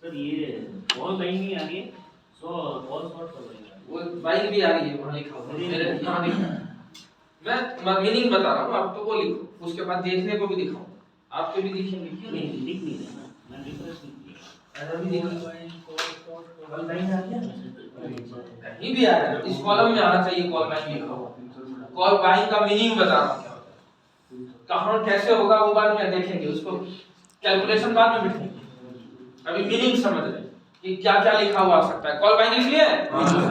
Sir ये call line नहीं आ रही है, सो कॉल शॉर्ट कर रही है। वो बाइक भी आ रही है, वहाँ लिखा हुआ है मेरे यहाँ लिखा। मैं मीनिंग बता रहा हूँ, आप तो वो लिखो, उसके बाद देखने को भी दिखाओ, आपके भी दिखेंगे। क्यों नहीं नहीं लिख नहीं रहा ना, मैं रिफ्रेश नहीं किया। ऐसा भी दिखा कॉल लाइन आ गया, कहीं भी आ रहा है, इस कॉलम में आना चाहिए कॉल लाइन लिखा हुआ। कॉल बाइंग का मीनिंग बता रहा हूँ क्या होता है, कहाँ कैसे होगा वो बाद में देखेंगे, उसको कैलकुलेशन बाद में बिठाएंगे, अभी मीनिंग समझ रहे हैं कि क्या क्या लिखा हुआ आ सकता है। कॉल बाइंग लिख लिए,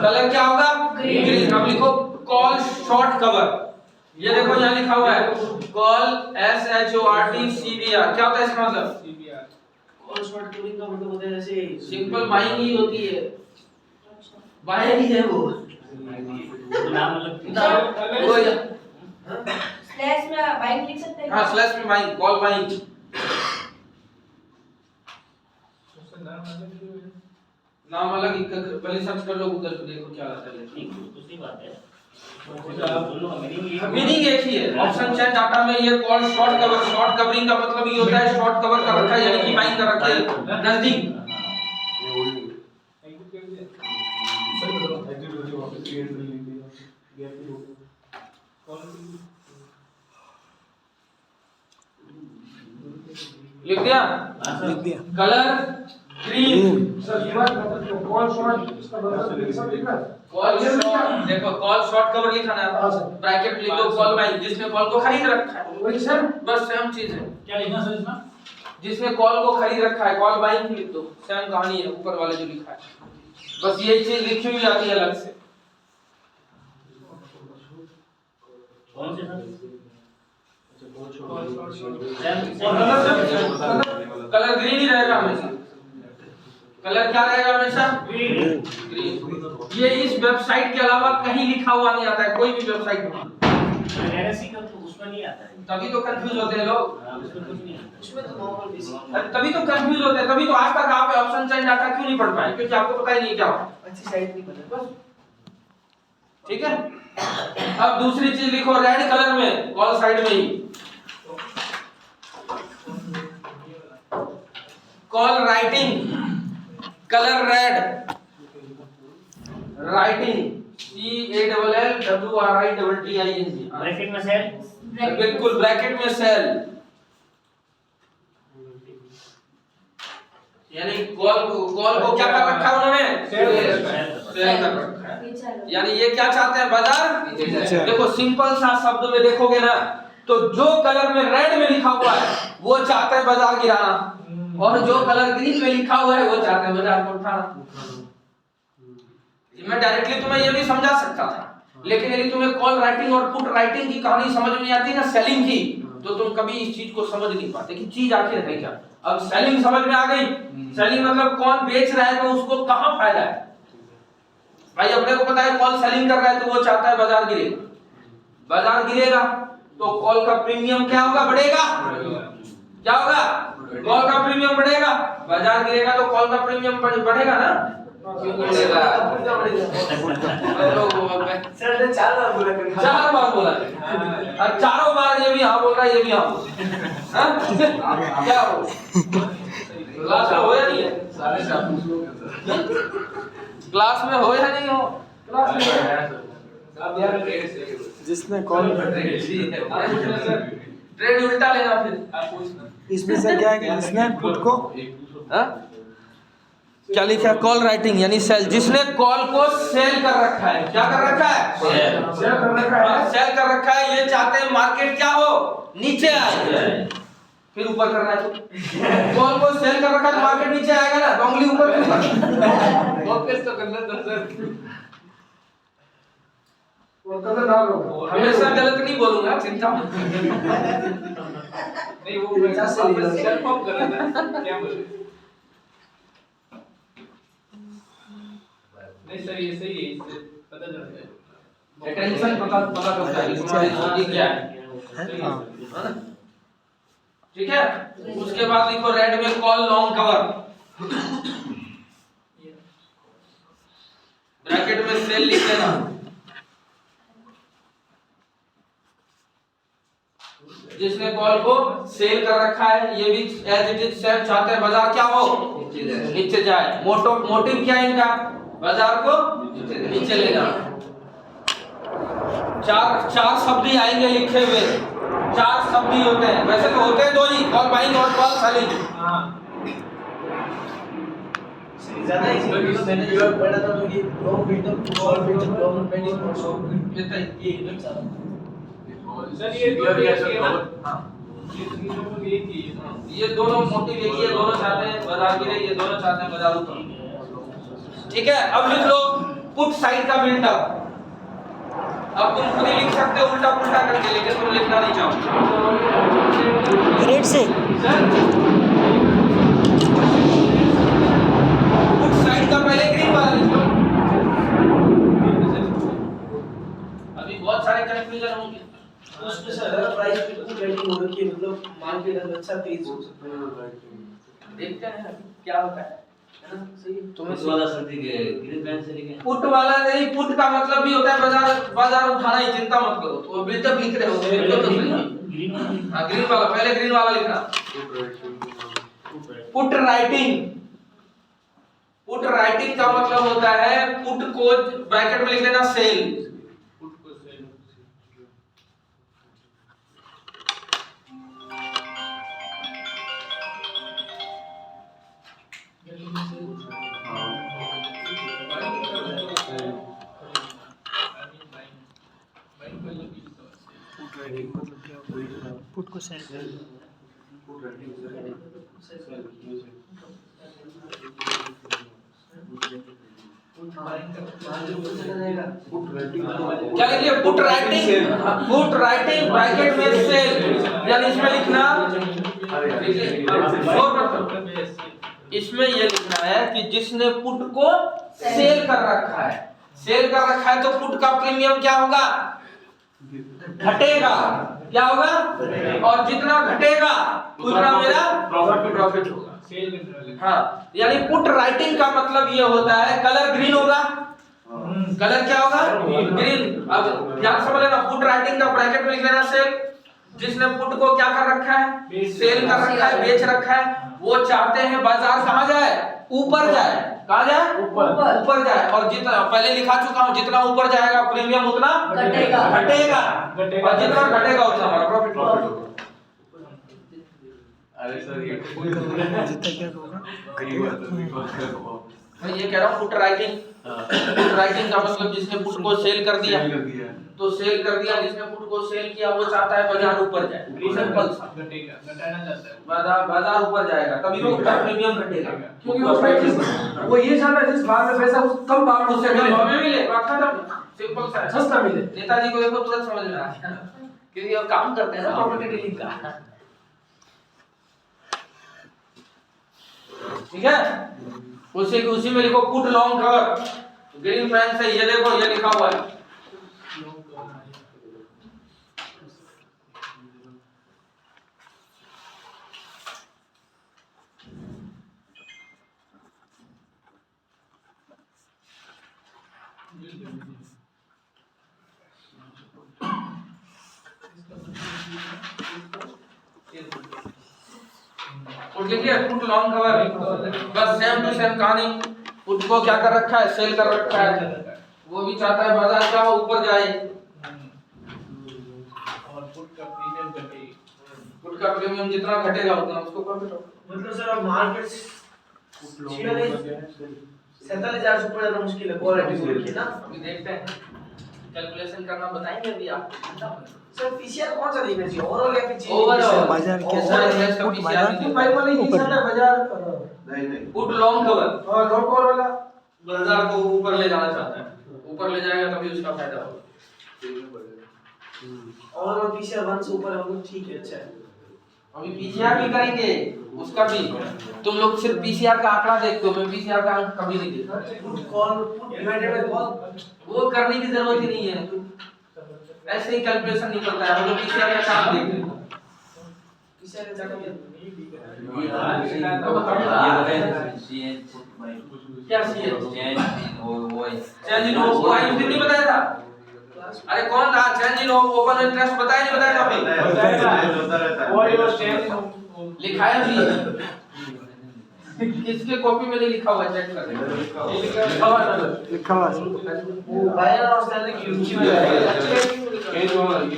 कलर क्या होगा ग्रीन। अब लिखो कॉल शॉर्ट कवर, ये देखो यहाँ लिखा हुआ है कॉल SHORT CVR, क्या होता है इसका मतलब? कॉल शॉर्ट कवरिंग का मतलब होता है जैसे सिंपल बाइंग ही होती है, बाइंग ही है वो नाम अलग वो स्लैश में बाइंग लिख सकते हैं। हाँ स्लैश में बाइंग, कॉल बाइंग। नाम अलग ही पहले सर्च कर लो गूगल पे, देखो क्या आता है। नहीं तो सही बात है, दोनों का मीनिंग एक ही है। ऑप्शन चेक डाटा में ये call short cover, short covering का मतलब ये होता है शॉर्ट कवर कर रखा है, यानी कि बाइंग कर रखा है नजदीक। लिख दिया, कलर ग्रीन, कॉल शॉर्ट इसका मतलब सब लिखना है। कॉल शॉर्ट, देखो कॉल शॉर्ट कवर लिखा है, ब्रैकेट में लिख दो कॉल बाइंग, जिसने कॉल को खरीद रखा है, वही सर, बस सेम चीज है। क्या लिखना सर इसमें? जिसने कॉल को खरीद रखा है, कॉल बाइंग लिख दो, सेम कहानी है ऊपर वाले जो लिखा है, बस यही चीज लिखी हुई आती है अलग से। कौन से सर? कलर ग्रीन ही रहेगा हमेशा, कलर क्या रहेगा हमेशा ग्रीन। ये इस वेबसाइट के अलावा कहीं लिखा हुआ नहीं आता है, कोई भी वेबसाइट में। एनएससी का तो उसमें नहीं आता है, तभी तो कंफ्यूज होते हैं लोग, उसमें कुछ नहीं आता। उसमें तो नॉर्मल बेसिक तभी तो कंफ्यूज होते हैं, तभी तो आज तक आप ऑप्शन चेंज डाटा क्यों नहीं पढ़ पाए, क्योंकि आपको पता ही नहीं क्या होता। अच्छी साइट नहीं पता बस। ठीक है, अब दूसरी चीज लिखो रेड कलर में, कॉल साइड में ही call writing, colour red, writing CALLWRITTING, bracket में सेल, बिल्कुल ब्रैकेट में सेल, यानी कॉल को क्या कर रखा है उन्होंने, सेल कर रखा है। यानी ये क्या चाहते हैं, बाजार। देखो सिंपल सा शब्द में देखोगे ना, तो जो कलर में रेड में लिखा हुआ है वो चाहते हैं बाजार गिराना, और जो कलर ग्रीन में लिखा हुआ है वो चाहते हैं बाजार को उठाना। मैं डायरेक्टली तुम्हें ये भी समझा सकता था, लेकिन यदि तुम्हें कॉल राइटिंग और पुट राइटिंग की कहानी समझ में नहीं आती ना, सेलिंग की, तो तुम कभी इस चीज को समझ नहीं पाते कि चीज आखिर है क्या। अब सेलिंग समझ में आ गई, सेलिंग मतलब कौन बेच रहा है तो उसको कहां फायदा है। भाई अपने को पता है कॉल सेलिंग कर रहा है तो वो चाहता है बाजार गिरेगा, बाजार गिरेगा तो कॉल का प्रीमियम क्या होगा, बढ़ेगा। क्या होगा, कॉल का प्रीमियम बढ़ेगा, बाजार गिरेगा तो कॉल का प्रीमियम बढ़ेगा ना, क्यों बढ़ेगा। सर ने 4 बार बोला, 4 बार बोला, और चारों बार ये भी हाँ बोल रहा है, ये भी हाँ बोल रहा है। क्या हो क्लास में हो या नहीं है, क्लास में हो या नहीं हो, क्लास में जिसने कॉल ट्रेड उल्टा लेना फिर इसमें सर क्या है कि जिसने पुट को क्या लिखा है, कॉल राइटिंग यानी सेल, जिसने कॉल को सेल कर रखा है, क्या कर रखा है, सेल कर रखा है। ये चाहते हैं मार्केट क्या हो, नीचे आए, फिर ऊपर करना है। तो कॉल को सेल कर रखा है तो मार्केट नीचे आएगा ना, तो उंगली ऊपर फोकस तो करना सर, हमेशा गलत नहीं बोलूंगा, चिंता मत नहीं, वो सेल्फ फॉर्म कर रहा था, क्या बोले नहीं सर, ये सही है, इससे पता चलता है, टेंशन पता चलता है तुम्हारी स्थिति क्या है। ठीक है, उसके बाद लिखो रेड में कॉल लॉन्ग कवर, ब्रैकेट में सेल लिख देना, जिसने कॉल को सेल कर रखा है, ये भी एज इट इज सेम चाहते हैं बाजार क्या हो, नीचे जाए। मोटिव क्या है इनका? बाजार को नीचे ले जाना। चार शब्द ही आएंगे लिखे हुए, 4 शब्द ही होते हैं, वैसे तो होते हैं 2 ही, कॉल बाइंग और कॉल सेलिंग। ज्यादा इजी तो मैंने जो पढ़ा था तो ये long buildup short buildup long pending और शॉर्ट बिल्डअप ये एकदम सारा सर ये दो ये ना हां ये ये दोनों मोटिव एक ही है, दोनों चाहते हैं बाजार गिरे, ये दोनों चाहते हैं बाजार ऊपर। ठीक है, अब लिख लो पुट साइड का बिल्डअप। अब तुम खुद ही लिख सकते हो उल्टा पुल्टा करके, लेकिन तुम लिखना नहीं चाहोगे। रेड से पुट साइड का पहले ग्रीन वाला लिख लो। अभी बहुत सारे कंफ्यूजन होंगे। उसमें सर प्राइस पे कुछ रेटिंग हो रखी है, मतलब मार्केट में अच्छा तेज हो सकता है। देखते हैं क्या होता है ना? सही है। पुट वाला सर्दी के ग्रीन पेन से लिखे पुट वाला नहीं, पुट का मतलब भी होता है बाजार उठाना ही, चिंता मत करो। तो बिल्डअप लिख रहे हो बिल्डअप तो सही है। ग्रीन हां ग्रीन वाला, पहले ग्रीन वाला लिखना। पुट राइटिंग, पुट राइटिंग का मतलब होता है पुट को ब्रैकेट में लिख लेना सेल। पुट को सेल पुट को सेल क्या लिखिए? Put writing, put writing bracket में सेल, यानी इसमें लिखना इसमें ये लिखना है कि जिसने पुट को सेल कर रखा है, सेल कर रखा है तो पुट का प्रीमियम क्या होगा? घटेगा। क्या होगा? और जितना घटेगा उतना मेरा प्रॉफिट होगा। हाँ, यानी पुट राइटिंग का मतलब ये होता है कलर ग्रीन होगा। कलर क्या होगा? ग्रीन। अब ध्यान समझ लेना, पुट राइटिंग का ब्रैकेट में लिख लेना सेल। जिसने पुट को क्या कर रखा है? सेल कर रखा है, बेच रखा है। वो चाहते हैं बाजार कहाँ जाए? ऊपर जाए। कहाँ जाए? ऊपर जाए। और जितना पहले लिखा चुका हूँ, जितना ऊपर जाएगा प्रीमियम उतना घटेगा। और जितना घटेगा उतना हमारा प्रॉफिट होगा। अरे सर ये जितना क्या होगा मैं ये कह रहा हूँ पुट राइटिंग, पुट राइटिंग का मतलब जिसने पुट को सेल कर दिया, तो सेल कर दिया, जिसने पुट को सेल किया वो चाहता है बाजार ऊपर जाए। सिंपल सा, घटाना चाहता है बाजार ऊपर जाएगा, तभी तो उसका प्रीमियम घटेगा। क्योंकि उसमें वो ये चाहता है जिस भाव में पैसा उस कम भाव में उससे मिले, सिंपल सा है। सस्ता मिले। नेताजी को देखो तुरंत समझ में आ गया, क्योंकि वो काम करते हैं ना प्रॉपर्टी डीलिंग का। ठीक है, उसी में लिखो put long cover, green pen से। ये देखो ये लिखा हुआ है पुट लिखिए, पुट लॉन्ग कवर, बस सेम टू सेम कहानी। पुट को क्या कर रखा है? सेल कर रखा है। वो भी चाहता है बाजार क्या हो? ऊपर जाए। और पुट का प्रीमियम घटे, पुट का प्रीमियम जितना घटेगा उतना उसको प्रॉफिट होगा। मतलब सर अब मार्केट 47,000 से ऊपर जाना मुश्किल है क्वालिटी को लेके ना। अभी देखते हैं, कैलकुलेशन करना बताएंगे अभी आप। सर पीसीआर कौन सा देखना चाहिए, ओवरऑल या फिर ओवरऑल बाजार कैसा ओवरऑल है? इसका पुट PCR बाजार नहीं भाई वाला ही ऊपर चाहता है बाजार पुट लॉन्ग कवर और लॉन्ग कवर वाला बाजार को ऊपर ले जाना चाहता है। ऊपर ले जाएगा तभी उसका फायदा होगा। ओवरऑल पीसीआर 1 से ऊपर है वो ठीक है, अच्छा है। अभी पीसीआर भी करेंगे उसका भी। तुम लोग सिर्फ पीसीआर का आंकड़ा देखते हो, मैं पीसीआर का आंकड़ा कभी नहीं देखता। Put call put divided by call वो करने की जरूरत ही नहीं है, ऐसे ही कैलकुलेशन निकलता है। हम लोग पीसीआर का चार्ट देखते हैं। पीसीआर का चार्ट क्या चेंज इन वो नहीं बताया था? अरे कौन था? चेंज इन ओपन इंटरेस्ट बताया नहीं बताया था? अभी और ये चेंज लिखा है भी। किसके कॉपी में नहीं लिखा हुआ है, चेक कर। ये लिखा हुआ है ना? लिखा हुआ है। वो बायर और सेलिंग की रुचि में है। ये जो ये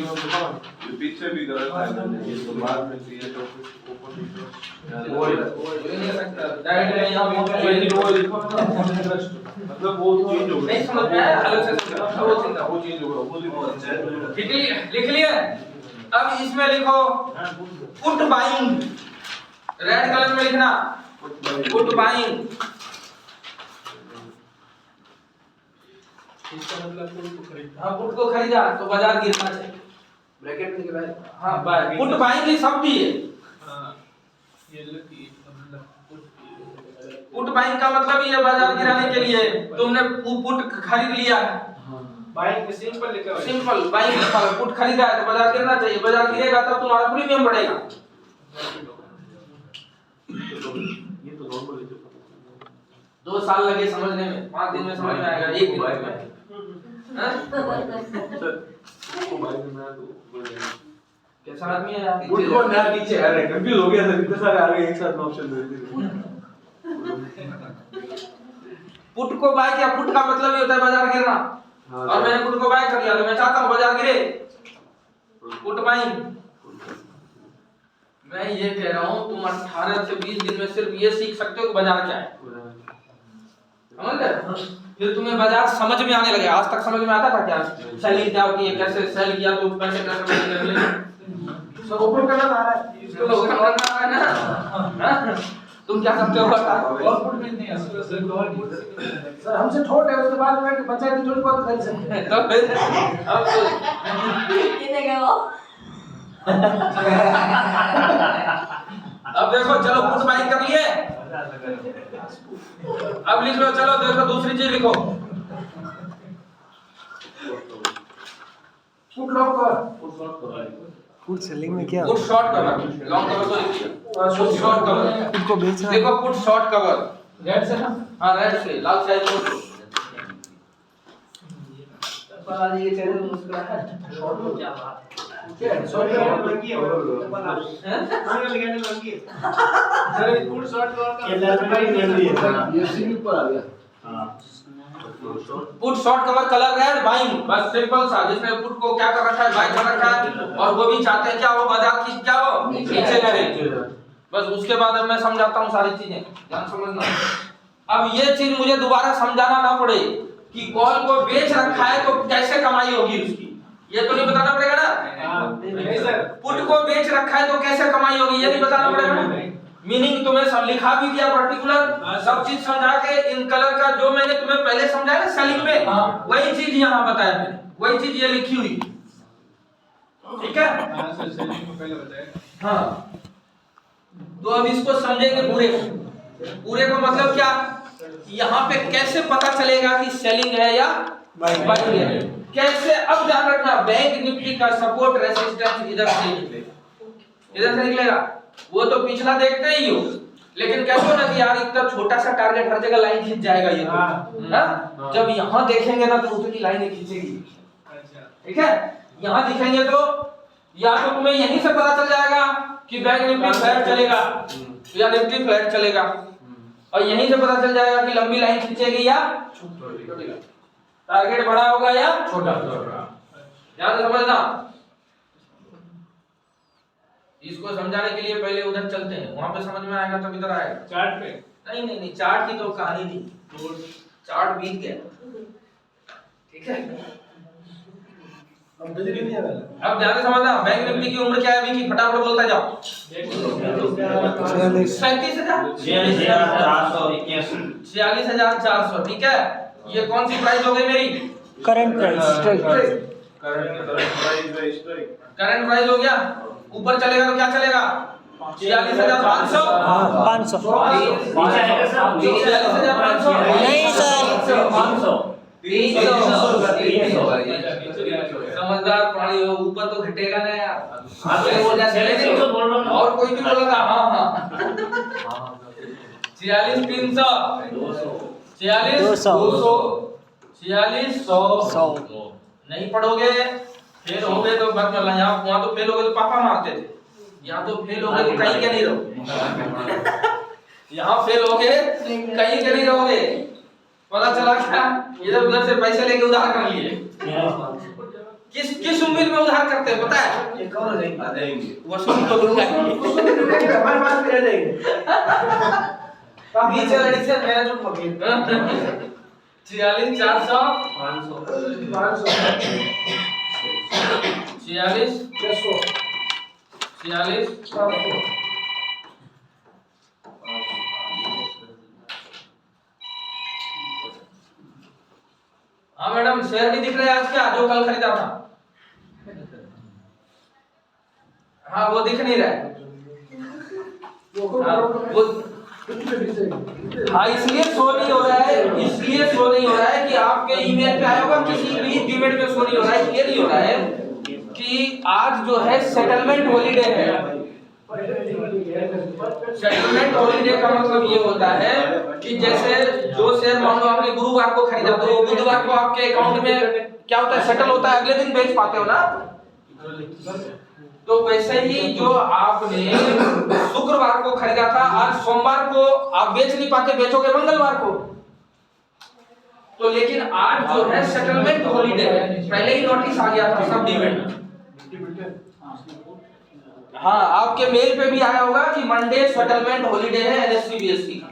पीछे भी गलत है, इसको बाद में चाहिए तो ओपन वो नहीं सकता डायरेक्ट है यहां मतलब वो चेंज हो नहीं समझ में आया, अलग से समझो वो चिंता वो चेंज होगा, अपोजिट ठीक है, लिख लिया। अब इसमें लिखो पुट बाइंग, रेड कलर में लिखना पुट बाइंग। इसका मतलब पुट को खरीदना। हाँ पुट को खरीदा तो बाजार गिरना चाहिए, ब्रैकेट में लिखा है। हाँ पुट बाइंग ये सब भी है। हां ये मतलब पुट बाइंग का मतलब ये बाजार गिराने के लिए तुमने पुट खरीद लिया है, बाइंग में सिंपल लिखा हुआ है। सिंपल बाइंग लिखा है, पुट खरीदा है तो बाजार गिरना चाहिए, बाजार गिरेगा तब तुम्हारा प्रीमियम बढ़ेगा। ये तो नॉर्मल है। 2 साल लगे समझने में, 5 दिन में समझ में आएगा, 1 दिन में। हाँ? वो भाई मैं तो कैसा आदमी है यार? पुट को ना नीचे आ रहे, कंफ्यूज हो गया था, इतने सारे आ गए एक साथ में ऑप्शन दे दिए। पुट को बाय किया, पुट का मतलब ये होता है बाजार गिरना, और मैंने पुट को बाय कर लिया तो मैं चाहता हूँ बाजार गिरे, पुट बाइंग। मैं ये कह रहा हूँ तुम 18 से 20 दिन में सिर्फ ये सीख सकते हो कि बाजार क्या है, समझ रहे? फिर तुम्हें बाजार समझ में आने लगे। आज तक समझ में आता था क्या सेलिंग क्या होती है, कैसे सेल किया तो पैसे कैसे मिलेंगे, सब ओपन करना आ रहा है, इसको ओपन करना आ रहा है ना। हाँ? तुम क्या करते हो बताओ? आउटपुट में नहीं है सर, हमसे छोटे है, उसके बाद में पंचायत की थोड़ी बहुत खरीद सकते हैं। तो फिर अब तो ये देखो वो अब देखो, चलो पुट बाइंग कर लिए, अब लिख लो, चलो देखो दूसरी चीज लिखो, put long cover. Food selling में क्या put short cover, long cover तो लिखिए, पुट शॉर्ट कवर। फूड को बेचना देखो पुट शॉर्ट कवर, रेड से ना? हाँ रेड से, लाल शाही को बालाजी के चेहरे में मुस्कुराहट। शॉर्ट में क्या बात क्या है? सॉरी लगी है सर, फुल शॉट का ये सीढ़ी ऊपर आ गया। Put short cover colour red buying, बस सिंपल सा, जिसने पुट को क्या कर रखा है, बाय कर रखा है, और वो भी चाहते हैं क्या वो बाजार की क्या हो नीचे करे। बस उसके बाद अब मैं समझाता हूँ सारी चीजें, ध्यान समझना। अब ये चीज मुझे दोबारा समझाना ना पड़े कि कॉल को बेच रखा है तो कैसे कमाई होगी उसकी, ये तो नहीं बताना पड़ेगा ना। नहीं सर, पुट को बेच रखा है तो कैसे कमाई होगी ये नहीं बताना पड़ेगा ना। मीनिंग तुम्हें सब लिखा भी दिया पर्टिकुलर, सब चीज समझा के इन कलर का जो मैंने तुम्हें पहले समझाया ना सेलिंग में, वही चीज यहाँ बताया मैंने, वही चीज ये लिखी हुई, ठीक है। हां सर, सेलिंग को पहले बताया। हाँ तो अब इसको समझेंगे पूरे को, पूरे को मतलब क्या, यहाँ पे कैसे पता चलेगा कि सेलिंग है या बाइंग है, कैसे। अब ध्यान रखना, बैंक निफ्टी का सपोर्ट रेजिस्टेंस इधर से निकलेगा, इधर से निकलेगा, वो तो पिछला देखते ही हो, लेकिन कहते हो ना कि यार इतना छोटा सा टारगेट हर जगह लाइन खींच जाएगा ये तो, हाँ? जब यहाँ देखेंगे ना तो उतनी लाइन खींचेगी, अच्छा, ठीक है। यहाँ दिखेंगे तो या तो तुम्हें यहीं से पता चल जाएगा कि बैंक निफ्टी फ्लैट चलेगा या निफ्टी फ्लैट चलेगा, और यहीं से पता चल जाएगा कि लंबी लाइन खींचेगी या टारगेट बड़ा होगा या छोटा। ध्यान से समझना, इसको समझाने के लिए पहले उधर चलते हैं, वहां पे समझ में आएगा तब इधर आएगा। चार्ट पे नहीं नहीं नहीं, चार्ट की तो कहानी नहीं, चार्ट बीत गया, ठीक है। अब बिजली नहीं आ रहा। अब ध्यान से समझना, बैंक निफ्टी की उम्र क्या है अभी की, फटाफट बोलता जाओ। 46,481, ठीक है। ये कौन सी प्राइस हो गई मेरी, current price strike current price हो गया, ऊपर चलेगा तो क्या चलेगा 46,500, हाँ 500 46,500 नहीं सर 300 समझदार प्राणी हो, ऊपर तो घटेगा ना यार, और कोई भी बोलेगा हाँ हाँ 46,300 46,200 46,100 नहीं पढ़ोगे फेल हो गए तो बच मत, यहाँ वहाँ तो फेल हो गए तो पापा मारते थे, यहाँ तो फेल हो गए तो कहीं के नहीं रहो। यहाँ फेल हो गए, कहीं के नहीं रहोगे। पता चला क्या, इधर उधर से पैसे लेके उधार कर लिए। किस किस उम्मीद में उधार करते हैं पता है? ये कौन हो जाएंगे? आ जाएंगे। वसूल तो लूंगा ही। हमारे पास भी आ जाएंगे। नीचे लड़ी से मेरा जो पकड़ 46 400 500 46 46 हाँ मैडम, शेयर नहीं दिख रहा है आज क्या, जो कल खरीदा था? हाँ वो दिख नहीं रहा है। हाँ, वो हाँ इसलिए शो नहीं हो रहा है, इसलिए शो नहीं हो रहा है कि आपके ईमेल पे आया होगा, किसी भी डीमेट पे शो नहीं हो रहा है। ये नहीं हो रहा है कि आज जो है सेटलमेंट हॉलीडे है। सेटलमेंट हॉलीडे का मतलब ये होता है कि जैसे जो शेयर मान लो आपने गुरुवार को खरीदा तो बुधवार को आपके अकाउंट में क्या होता है, सेटल होता है, अगले दिन बेच पाते हो ना। तो वैसे ही जो आपने शुक्रवार को खरीदा था, आज सोमवार को आप बेच नहीं पाते, बेचोगे मंगलवार को। तो लेकिन आज जो है सेटलमेंट हॉलीडे है, पहले ही नोटिस आ गया था सब डीमेट। हाँ आपके मेल पे भी आया होगा कि मंडे सेटलमेंट हॉलीडे है एनएससी बीएससी का।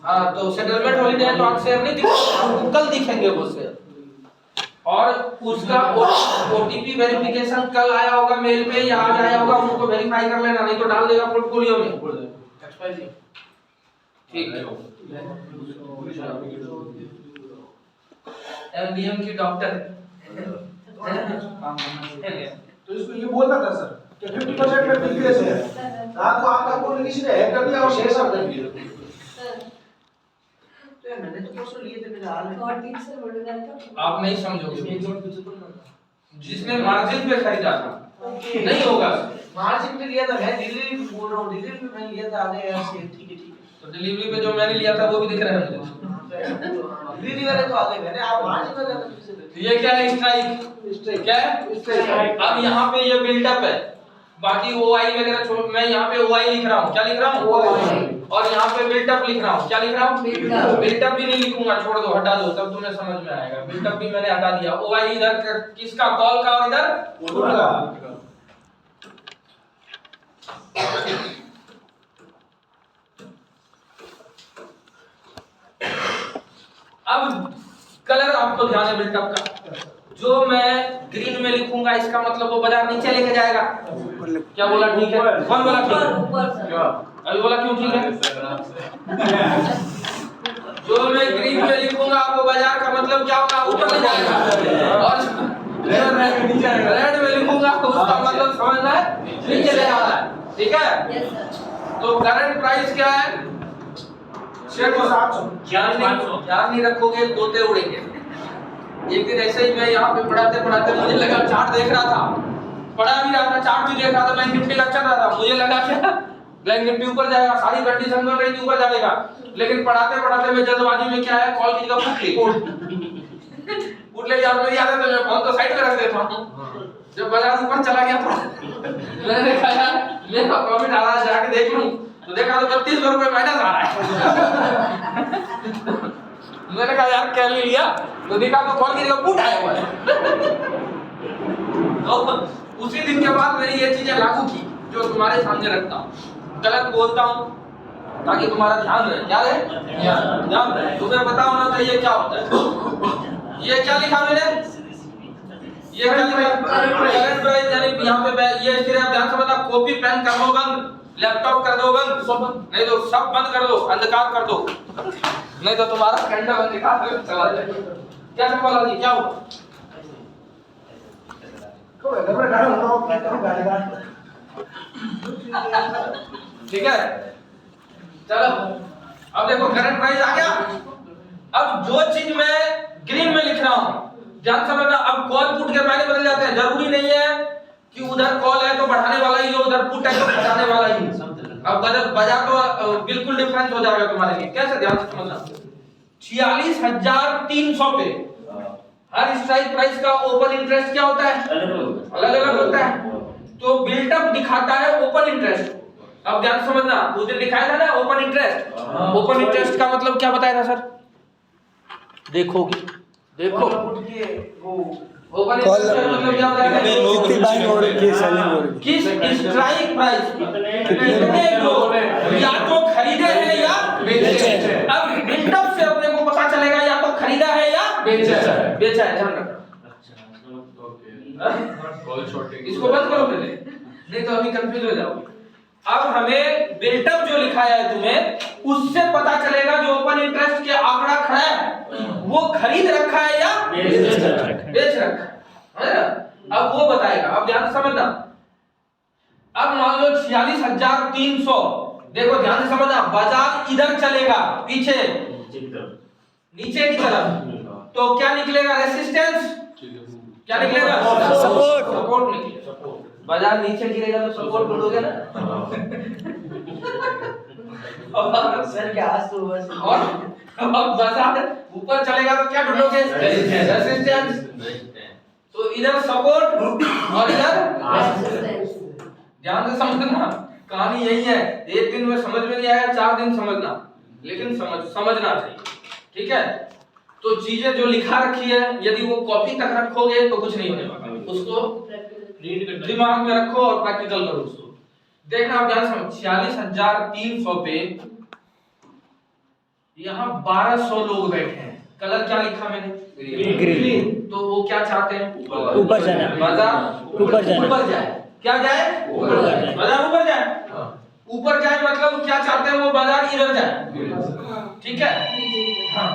हाँ तो सेटलमेंट हॉलीडे है तो आज शेयर नहीं दिखेंगे, कल दिखेंगे वो शेयर। और उसका ओटीपी वेरिफिकेशन कल आया होगा मेल पे या आज आया होगा, उनको वेरीफाई कर लेना, नहीं तो डाल देगा पोर्टफोलियो में। ठीक है। एमडीएम की डॉक्टर तो इसको ये बोलना था सर कि 50% में बिल कैसे है, रात को आपका अकाउंट किसी ने हैक कर दिया और शेयर सब कर दिए। तो यार मैंने तो परसों लिए थे, मेरा हाल है। और 3 से बढ़ गया था। आप नहीं समझोगे, जिसने मार्जिन पे खरीदा था नहीं होगा। मार्जिन पे लिया था, मैं डिलीवरी बोल रहा हूँ, डिलीवरी पे मैंने लिया था आधे यार से। ठीक है तो डिलीवरी पे जो मैंने लिया था वो भी दिख रहा है मुझे। डिलीवरी वाले तो आधे मैंने, आप मार्जिन वाले तो किसी से ये क्या है, स्ट्राइक क्या है? अब यहाँ पे ये बिल्डअप है, बाकी ओआई वगैरह छोड़, मैं यहाँ पे ओआई लिख रहा हूँ, क्या लिख रहा हूँ? और यहाँ पे बिल्डअप लिख रहा हूँ, क्या लिख रहा हूँ? बिल्डअप भी नहीं लिखूंगा, छोड़ दो, हटा दो, तब तुम्हें समझ में आएगा। बिल्डअप भी मैंने हटा दिया। ओआई इधर किसका, कॉल का, और इधर पुट का। अब कलर आपको ध्यान है बिल्डअप का, जो मैं ग्रीन में लिखूंगा इसका मतलब वो बाजार नीचे लेके जाएगा। क्या बोला ठीक है? कौन बोला ठीक है? अभी बोला क्यों ठीक है? जो मैं ग्रीन में लिखूंगा वो बाजार का मतलब क्या होगा, ऊपर ले जाएगा। और रेड में लिखूंगा तो उसका मतलब समझना है नीचे ले जाना है। ठीक है? तो करंट प्राइस क्या है? शेयर को 700। ध्यान नहीं रखोगे तोते उड़ेंगे। एक दिन ऐसे ही मैं यहाँ पे पढ़ाते पढ़ाते मुझे लगा, चार्ट देख रहा था, पढ़ा भी रहा था, चार्ट भी देख रहा था, बैंक निफ्टी का चल रहा था, मुझे लगा क्या बैंक निफ्टी ऊपर जाएगा, सारी कंडीशन बन रही थी ऊपर जाएगा। लेकिन पढ़ाते पढ़ाते मैं जल्दबाजी में क्या है, कॉल की जगह पुट ले जाओ। मेरी आदत है, मैं फोन तो साइड में रख देता हूँ। जब बाजार ऊपर चला गया तो मैंने देखा यार मेरा प्रॉफिट आ रहा है, जाके देख लूं तो देखा तो 3200 रुपए माइनस आ रहा है। मैंने कहा यार क्या ले लिया, तो देखा तो कॉल की जगह पुट आया हुआ है। तो उसी दिन के बाद मैंने ये चीजें लागू की जो तुम्हारे सामने रखता हूँ। गलत बोलता हूँ ताकि तुम्हारा ध्यान रहे। क्या रहे? ध्यान रहे। तुम्हें पता होना चाहिए क्या होता है। ये क्या लिखा मैंने, ये क्या लिखा? करंट प्राइस, यानी यहाँ पे ये सिर्फ ध्यान से बता, कॉपी पेन कर दो बंद, लैपटॉप कर दो बंद, सब नहीं तो सब बंद कर दो, अंधकार कर दो, नहीं तो तुम्हारा कैंडल अंधकार चला जाएगा। क्या संभाला जी, क्या हुआ? ठीक है चलो, अब देखो करंट प्राइस आ गया। अब जो चीज मैं ग्रीन में लिख रहा हूं ध्यान समझना। अब कॉल पुट के मायने बदल जाते हैं। जरूरी नहीं है कि उधर कॉल है तो बढ़ाने वाला ही हो, उधर पुट है तो घटाने वाला ही। अब बाजार तो बिल्कुल डिफरेंस हो जाएगा तुम्हारे लिए। कैसे, ध्यान से समझना। 46,300 पे हर स्ट्राइक प्राइस का ओपन इंटरेस्ट क्या होता है? अलग अलग होता है। तो बिल्डअप दिखाता है ओपन इंटरेस्ट, अब ध्यान से समझना, उस दिन लिखाया था ना ओपन इंटरेस्ट। ओपन इंटरेस्ट का मतलब क्या बताया था सर? देखो देखो ओपन इंटरेस्ट का मतलब क्या बताया था? कितनी बाइंग हो रही है, सेलिंग हो रही किस स्ट्राइक प्राइस कितने लोग या तो खरीदे हैं या बेचे हैं। अब बिल्डअप से अपने को पता चलेगा या तो खरीदा है या बेचा है। ध्यान रखना। कॉल शॉर्टिंग इसको बंद करो पहले, नहीं तो अभी कंफ्यूज हो जाओगे। अब हमें बिल्टअप जो लिखाया है तुम्हें, उससे पता चलेगा जो ओपन इंटरेस्ट के आंकड़ा खड़ा है वो खरीद रखा है या बेच रखा है ना। अब वो बताएगा। अब ध्यान से समझना। अब मान लो 46,300, देखो ध्यान से समझना, बाजार इधर चलेगा पीछे नीचे की तरफ, तो क्या निकलेगा? रेसिस्टेंस। क्या निकलेगा? सपोर्ट निकलेगा। बाजार नीचे गिरेगा तो सपोर्ट ढूंढोगे ना। सर क्या आज तो बस और अब बाजार ऊपर चलेगा तो क्या ढूंढोगे? रेसिस्टेंस। तो इधर सपोर्ट और इधर ध्यान से समझना, कहानी यही है। एक दिन में समझ में नहीं आया, 4 दिन समझना, लेकिन समझना चाहिए, ठीक है। तो चीजें जो लिखा रखी है, यदि वो कॉपी तक रखोगे तो कुछ नहीं होने वाला। उसको दिमाग में रखो और प्रैक्टिकल करो उसको। देखना आप ध्यान से, 46,300 पे यहाँ 1200 लोग बैठे हैं। कलर क्या लिखा मैंने? ग्रीन। तो वो क्या चाहते हैं? ऊपर जाना। बाजार ऊपर जाना। ऊपर जाए। क्या जाए? ऊपर जाए। बाजार ऊपर जाए। ऊपर जाए मतलब क्या चाहते हैं? वो बाजार इधर जाए, ठीक है। हाँ।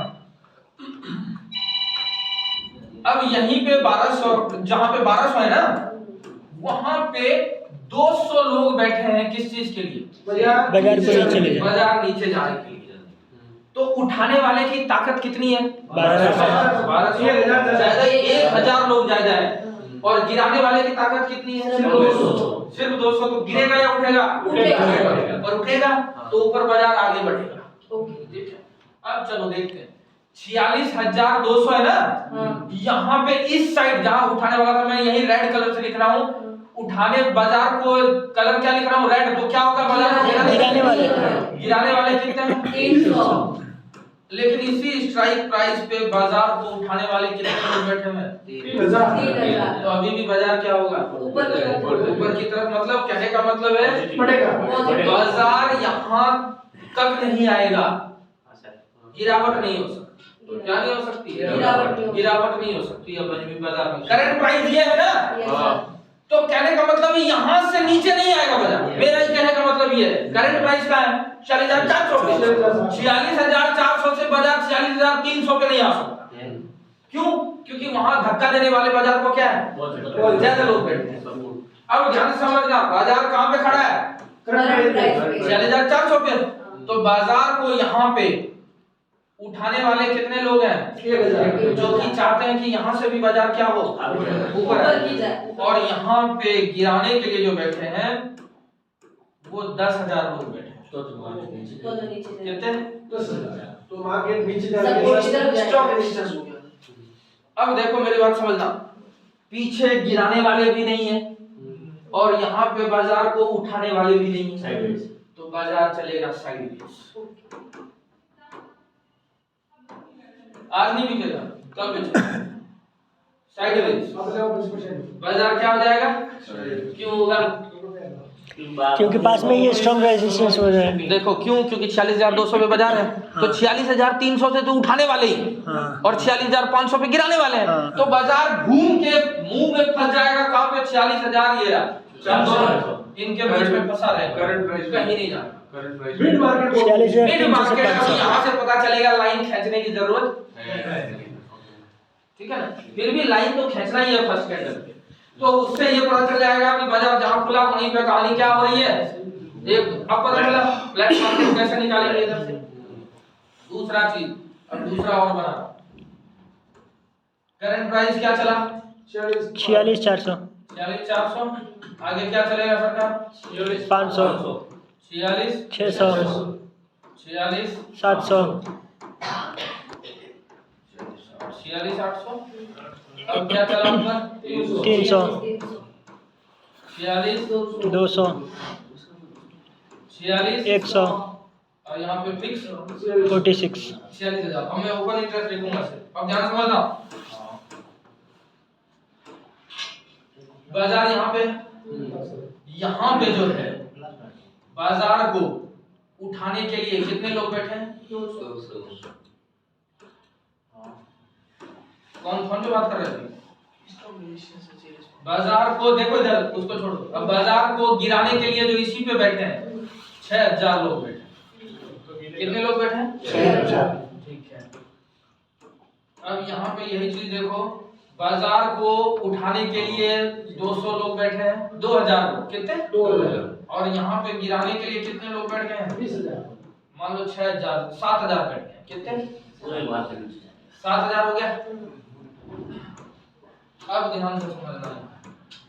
अब यहीं पे 1200, जहां पे 1200 है ना, वहां पे 200 लोग बैठे हैं। किस चीज के लिए? बाजार को नीचे ले जाना। बाजार नीचे जाने के लिए। तो उठाने वाले की ताकत कितनी है? 1200। ज्यादा 1000 लोग ज्यादा है। और गिराने वाले की ताकत कितनी है? सिर्फ 200। तो गिरेगा या उठेगा? और उठेगा तो ऊपर बाजार आगे बढ़ेगा, ठीक है। अब चलो देखते हैं, 46,200 है ना, यहाँ पे इस साइड जहां उठाने वाला था, मैं यही रेड कलर से लिख रहा हूँ। उठाने बाजार को कलर क्या लिख रहा हूँ? रेड। तो क्या होगा? बाजार गिराने वाले कितने हैं? 300। लेकिन इसी स्ट्राइक प्राइस पे बाजार को उठाने वाले कितने लोग बैठे हुए हैं? 3,000। तो अभी भी बाजार क्या होगा? ऊपर की तरफ। मतलब कहने का मतलब है बाजार यहाँ तक नहीं आएगा, गिरावट नहीं हो सकती। क्या नहीं हो सकती है? गिरावट नहीं हो सकती है बाजार में। करंट प्राइस ये है ना, तो कहने का मतलब यहाँ से नीचे नहीं आएगा बाजार। मेरा ही कहने का मतलब ये है। करंट प्राइस का है 46,400 पे, 46,400 से बाजार 46,300 पे नहीं आ सकता। क्यों? क्योंकि वहां धक्का देने वाले बाजार को क्या है? ज्यादा लोग बैठे हैं। अब ध्यान से समझना, बाजार कहाँ पे खड़ा है? 46,400 पे। तो बाजार को यहाँ पे उठाने वाले कितने लोग हैं? 1,000, जो कि चाहते हैं कि यहाँ से भी बाजार क्या हो? ऊपर। और यहाँ पे गिराने के लिए जो बैठे हैं वो 10,000 लोग बैठे हैं। कितने? 10,000। तो मार्केट नीचे जाएगा, स्टॉक रेजिस्टेंस हो गया। अब देखो मेरी बात समझना, पीछे गिराने वाले भी नहीं है और यहाँ पे बाजार को उठाने वाले भी नहीं है, तो बाजार चलेगा साइडवेज। आज नहीं बिकेगा, कल बिकेगा साइडवेज। बाजार क्या हो जाएगा? क्यों होगा? क्योंकि पास में ये स्ट्रॉन्ग रेजिस्टेंस हो रहा है। देखो क्यों? क्योंकि 46,200 पे बाजार है, तो 46,300 से तो उठाने वाले ही और 46,500 पे गिराने वाले हैं। तो बाजार घूम के मुंह में फंस जाएगा। कहां पे? 46,000 ये रहा, इनके बीच में फंसा रहेगा, करंट प्राइस कहीं नहीं जाना। करंट प्राइस मिड मार्केट को 46,300 यहाँ से पता चलेगा लाइन खींचने की जरूरत, ठीक है ना। फिर भी लाइन तो खींचना ही है फर्स्ट कैंडल पे। तो उससे ये पता चल जाएगा कि बाजार जहां खुला वहीं पे कहानी क्या हो रही है। एक अब पता चला फ्लैट मार्केट कैसे निकालेंगे इधर से। दूसरा चीज, अब दूसरा और बना, करंट प्राइस क्या चला? 46,400। 46,400। आगे क्या चलेगा सरकार? 500। 46,600, 700। 46,800। अब क्या चला ऊपर? 300। 46,200, 200। 46 100 और यहाँ पे फिक्स 46 46,000। अब मैं ओपन इंटरेस्ट लिखूंगा सिर्फ। अब ध्यान समझना, बाजार यहाँ पे जो है बाजार को उठाने के लिए कितने लोग बैठे हैं? कौन फोन पे बात कर रहे थे? बाजार को देखो इधर, उसको छोड़ो। अब बाजार को गिराने के लिए जो इसी पे बैठे हैं 6,000 लोग बैठे हैं। कितने लोग बैठे हैं? 6,000। ठीक है। अब यहाँ पे यही चीज देखो, बाजार को उठाने के लिए 200 लोग बैठे हैं, 2,000 लोग। कितने? 2,000। और यहाँ पे गिराने के लिए कितने लोग बैठ गए हैं? 20,000। मान लो 6,000, 7,000 बैठ गए। कितने? 7,000 हो गया। अब ध्यान से समझना है,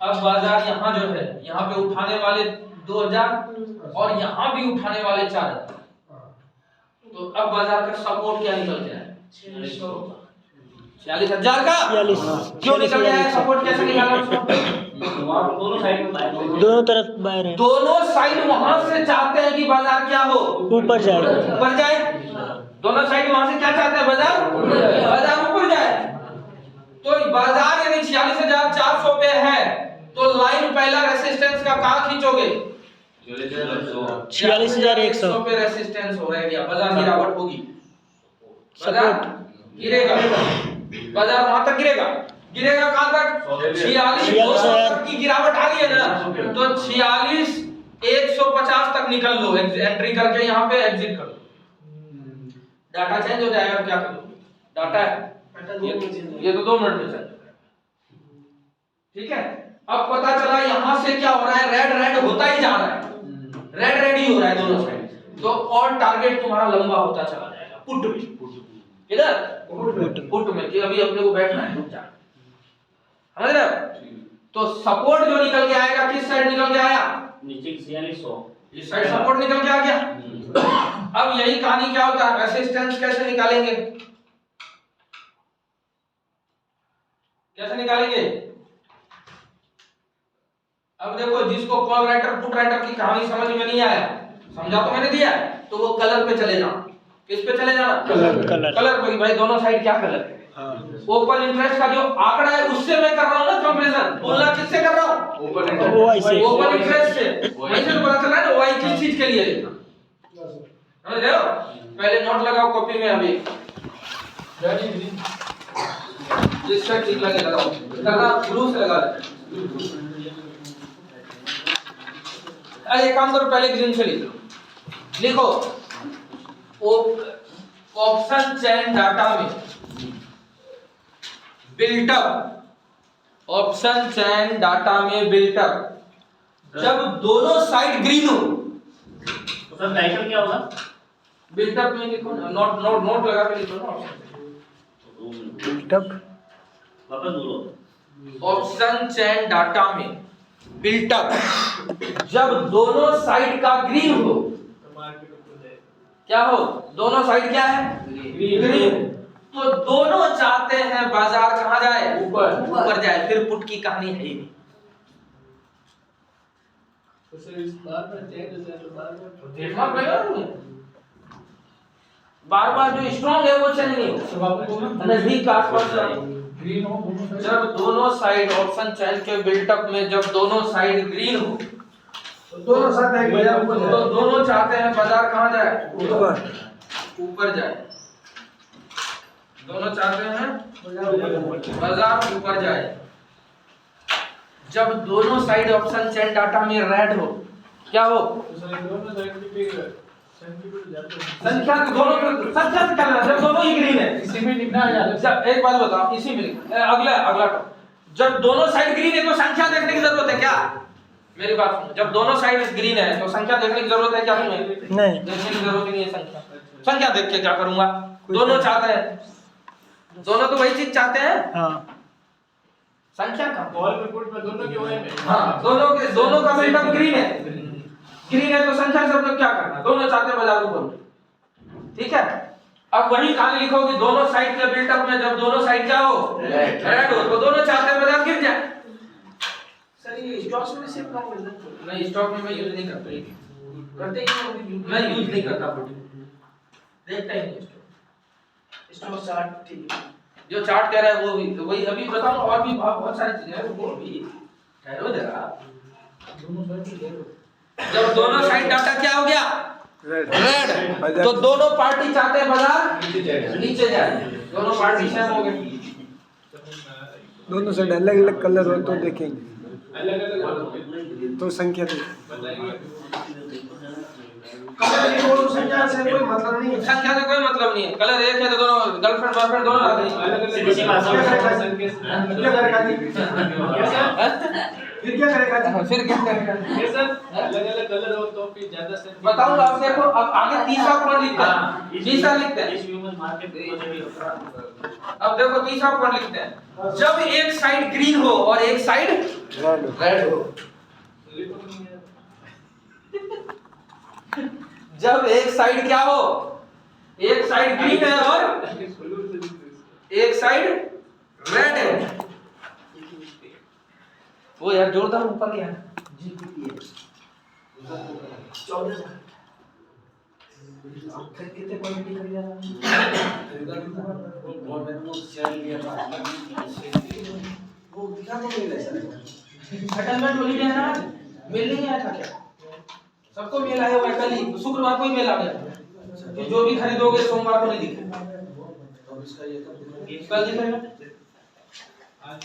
अब बाजार यहाँ जो है, यहाँ पे उठाने वाले 2,000 और यहाँ भी उठाने वाले 4,000। तो अब बाजार का सपोर्ट क्या निकल के आया? 46,000 का। 46 क्यों निकल गया है? सपोर्ट कैसे निकाला उसको? दोनों साइड में बाय दोनों तरफ बाहर है, दोनों साइड वहां से चाहते हैं कि बाजार क्या हो? ऊपर जाए। ऊपर जाए। दोनों साइड वहां से क्या चाहते हैं? बाजार ऊपर जाए। तो बाजार यानी 46,400 पे है, तो लाइन पहला रेसिस्टेंस का कहां खींचोगे? 46,100 पे रेसिस्टेंस हो रहेगा, बाजार गिरावट होगी, बाजार गिरेगा, बाजार वहां तक गिरेगा। गिरेगा कहां तक? 46,000 तक की गिरावट आ रही है ना, तो 46,150 तक निकल लो, एंट्री करके यहाँ पे एग्जिट कर लो। डाटा चेंज हो जाएगा, क्या करो? डाटा है ये तो 2 मिनट में चल जाएगा। ठीक है। अब पता चला यहाँ से क्या हो रहा है, रेड रेड होता ही जा रहा है, रेड रेड ही हो रहा है दोनों साइड। तो और टारगेट तुम्हारा लंबा होता चला जाएगा। पुट में किधर? पुट में, कि अभी अपने को बैठना है, रुक जा। समझ रहे हो? तो सपोर्ट जो निकल के आएगा, किस साइड निकल के आया? नीचे 4600, इस साइड सपोर्ट निकल के आ गया। अब यही कहानी क्या होता है, रेसिस्टेंस कैसे निकालेंगे? कैसे निकालेंगे? अब देखो, जिसको कॉल राइटर पुट राइटर की कहानी समझ में नहीं आया, समझा तो मैंने दिया, तो वो कलर पे चले जाओ। किस पे चले जाना? कलर पे। भाई दोनों साइड क्या कलर है? ओपन इंटरेस्ट का जो आंकड़ा है उससे मैं कर रहा हूँ ना कंपैरिजन। बोलना किससे कर रहा हूँ? OI से। ओपन इंटरेस्ट से। वहीं से तो पता चल रहा है ना OI किस चीज के लिए लिखना। समझ रहे हो? पहले नोट लगाओ कॉपी में। अभी जिसका ठीक लगे लगाओ, लगा ब्लू से लगा दे। एक काम करो, पहले ग्रीन से लिख लो। लिखो, ऑप्शन चेन डाटा में बिल्टअप, ऑप्शन चेन डाटा में बिल्टअप जब दोनों साइड ग्रीन हो, तो सर टाइटल क्या होगा? बिल्टअप में लिखो, नोट लगा के लिखो ना। बिल्टअप वापस बोलो। ऑप्शन चेन डाटा में बिल्टअप जब दोनों साइड का ग्रीन हो, क्या हो? दोनों साइड क्या है? ग्रीन। तो दोनों चाहते हैं बाजार कहां जाए? ऊपर जाए। फिर पुट की कहानी है ही नहीं। देखना पड़ेगा नहीं, बार बार जो स्ट्रॉन्ग है वो चेंज नहीं हो, नजदीक का आसपास ग्रीन हो। जब दोनों साइड ऑप्शन चेन के बिल्टअप में जब दोनों साइड ग्रीन हो, दोनों साथ एक बाजार ऊपर तो दोनों चाहते हैं बाजार कहां जाए? ऊपर जाए। दोनों चाहते हैं बाजार ऊपर जाए। जब दोनों साइड ऑप्शन चेन डाटा में रेड हो, क्या हो? संख्या संख्या से क्या लेना? जब दोनों ही ग्रीन है, इसी में लिखना है। जब एक बात बताओ, इसी में लिखना। अगला जब दोनों साइड ग्रीन है तो संख्या देखने की जरूरत है क्या? मेरी बात सुनो, जब दोनों साइड ग्रीन है तो संख्या देखने की जरूरत है क्या? तुम्हें नहीं, देखने की जरूरत ही नहीं है। संख्या देख के क्या करूंगा? दोनों चाहते हैं, दोनों तो वही चीज चाहते हैं। हाँ, संख्या का कॉल पे पुट में दोनों के OI में। हाँ, दोनों का बिल्टअप ग्रीन है। ग्रीन है तो संख्या से मतलब क्या करना? दोनों चाहते हैं बाजार ऊपर। ठीक है। अब वही कहानी लिखो कि दोनों साइड के बिल्टअप में जब दोनों साइड क्या हो? रेड हो, तो दोनों चाहते हैं बाजार गिर जाए। सर ये स्टॉक्स में सिर्फ नहीं, स्टॉक में मैं यूज नहीं करता। करते ही मैं यूज नहीं करता प्रोटीन, देखता ही नहीं स्टॉक चार्ट ठीक है। जो चार्ट कह रहा है वो वही अभी बताऊं, और भी बहुत सारी चीजें हैं वो अभी ठहरो जरा। जब दोनों साइड डाटा क्या हो गया रेड, तो दोनों पार्टी चाहते हैं बाजार नीचे जाए, दोनों पार्टी सेम हो गए। दोनों साइड अलग अलग कलर हो तो देखेंगे अलग अलग तो संख्या कलर ये और संख्या से कोई मतलब नहीं है। संख्या से कोई मतलब नहीं है, कलर एक है तो दोनों गर्लफ्रेंड बॉयफ्रेंड दोनों आ गए। सीधी भाषा में क्या करेगा जी? फिर क्या करेगा जी? फिर क्या करेगा? अलग अलग कलर हो तो फिर ज्यादा से बताऊंगा आप देखो। अब आगे तीसरा पॉइंट लिखते हैं, तीसरा लिखते हैं। इस ह्यूमन मार्केट में अब देखो तीसरा पॉइंट लिखते हैं, जब एक साइड ग्रीन हो और एक साइड रेड हो। जब एक साइड क्या हो, एक साइड ग्रीन है और एक साइड रेड है। वो यार जोरदार ऊपर गया जीपीटी 14,000 कितने क्वांटिटी खरीदा वो दिखा तो नहीं रहा सर। सेटलमेंट हॉलीडे है ना, मेल नहीं आया था क्या? सबको मेल आया हुआ है, कल ही शुक्रवार को ही मेल आ गया कि जो भी खरीदोगे सोमवार को नहीं दिखेगा। तो इसका ये कल दिखेगा, आज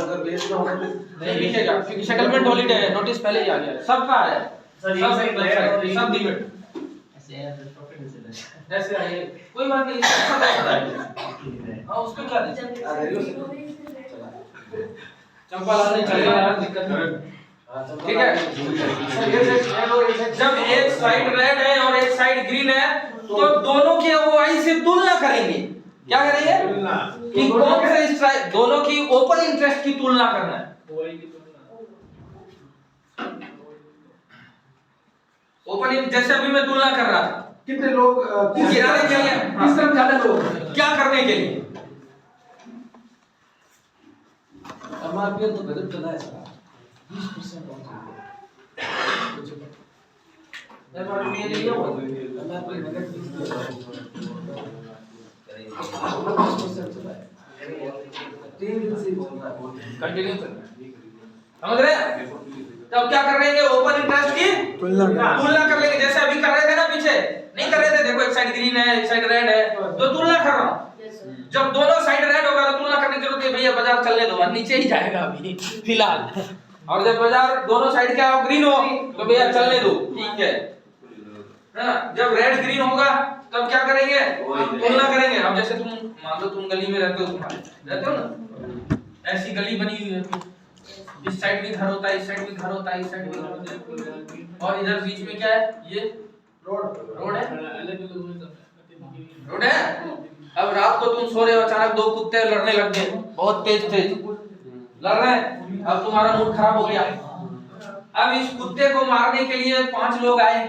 अगर बेच में होगा तो नहीं दिखेगा क्योंकि सेटलमेंट हॉलीडे है, नोटिस पहले ही आ गया है, सबका है सब डिबेट ऐसे है। कोई बात नहीं, इसका अच्छा है। हां उसको क्या चंपा लाल नहीं चलेगा यार, दिक्कत है। ठीक है, जब एक साइड रेड है और एक साइड ग्रीन है तो दोनों की ओआई से तुलना करेंगे। क्या करेंगे कि कौन से स्ट्राइक, दोनों की ओपन इंटरेस्ट की तुलना करना है। ओपन जैसे अभी मैं तुलना कर रहा था, कितने लोग गिराने के लिए किस तरफ ज्यादा लोग क्या करने के लिए, एमआरपी तो गजब चला है सर, 20% ऑफ एमआरपी ये लिया हुआ एमआरपी नगद 20% चला है। 3 दिन से बोल रहा है कंटिन्यू करना, समझ रहे हैं? तब क्या कर लेंगे, ओपन इंटरेस्ट की तुलना कर लेंगे, जैसे अभी कर रहे थे ना, पीछे नहीं कर रहे थे। देखो एक साइड ग्रीन है एक साइड रेड है, तो तुलना कर रहा हूं। जब दोनों साइड रेड होगा तो तुलना करने की जरूरत है, भैया बाजार चलने दो, नीचे ही जाएगा अभी फिलहाल। और जब बाजार दोनों साइड क्या हो, ग्रीन हो, तो भैया चलने दो, ठीक है ना। जब रेड ग्रीन होगा तब क्या करेंगे, तुलना करेंगे। अब जैसे तुम मान लो तुम गली में रहते हो, रहते हो ना, ऐसी गली बनी हुई है, इस साइड भी घर होता है, इस साइड भी घर होता है, इस साइड भी घर होता है, और इधर बीच में क्या है, ये रोड है, रोड है। अब रात को तुम सो रहे हो, अचानक दो कुत्ते लड़ने लग गए, बहुत तेज तेज लड़ रहे हैं। अब तुम्हारा मूड खराब हो गया। अब इस कुत्ते को मारने के लिए 5 लोग आए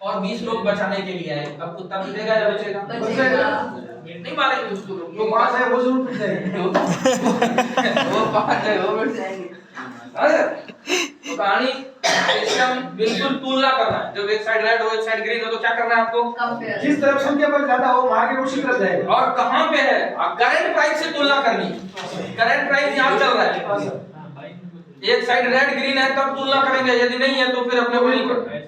और 20 लोग बचाने के लिए आए। अब कुत्ता पिटेगा या बचेगा? नहीं मारेंगे उसको, जो पास है वो जरूर पिट जाएंगे। वो 5 है वो बैठ जाएंगे। अरे तो कहानी सिस्टम बिल्कुल तुलना करना है। जब एक साइड रेड हो एक साइड ग्रीन हो तो क्या करना है आपको, जिस तरफ संख्या पर ज्यादा हो मार्केट उसी तरफ जाएगा। और कहां पे है, करंट प्राइस से तुलना करनी है। करंट प्राइस यहां चल रहा है, एक साइड रेड ग्रीन है तब तुलना करेंगे, यदि नहीं है तो फिर अपने को नहीं करना।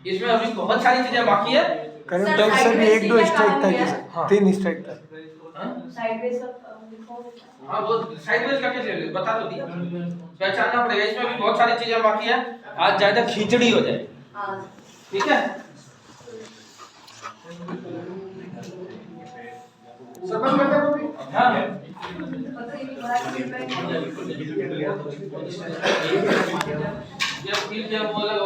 इसमें अभी बहुत सारी चीजें बाकी है। करंट टाइम से भी 1-2 स्ट्राइक था कि 3 स्ट्राइक था। साइडवेज का हाँ वो साइडवेज का कैसे ले बता तो दिया, पहचानना पड़ेगा। इसमें भी बहुत सारी चीजें बाकी है, आज ज्यादा खिचड़ी हो जाए, ठीक है। सबन करते हो भी हाँ पता ही नहीं ये फील क्या बोला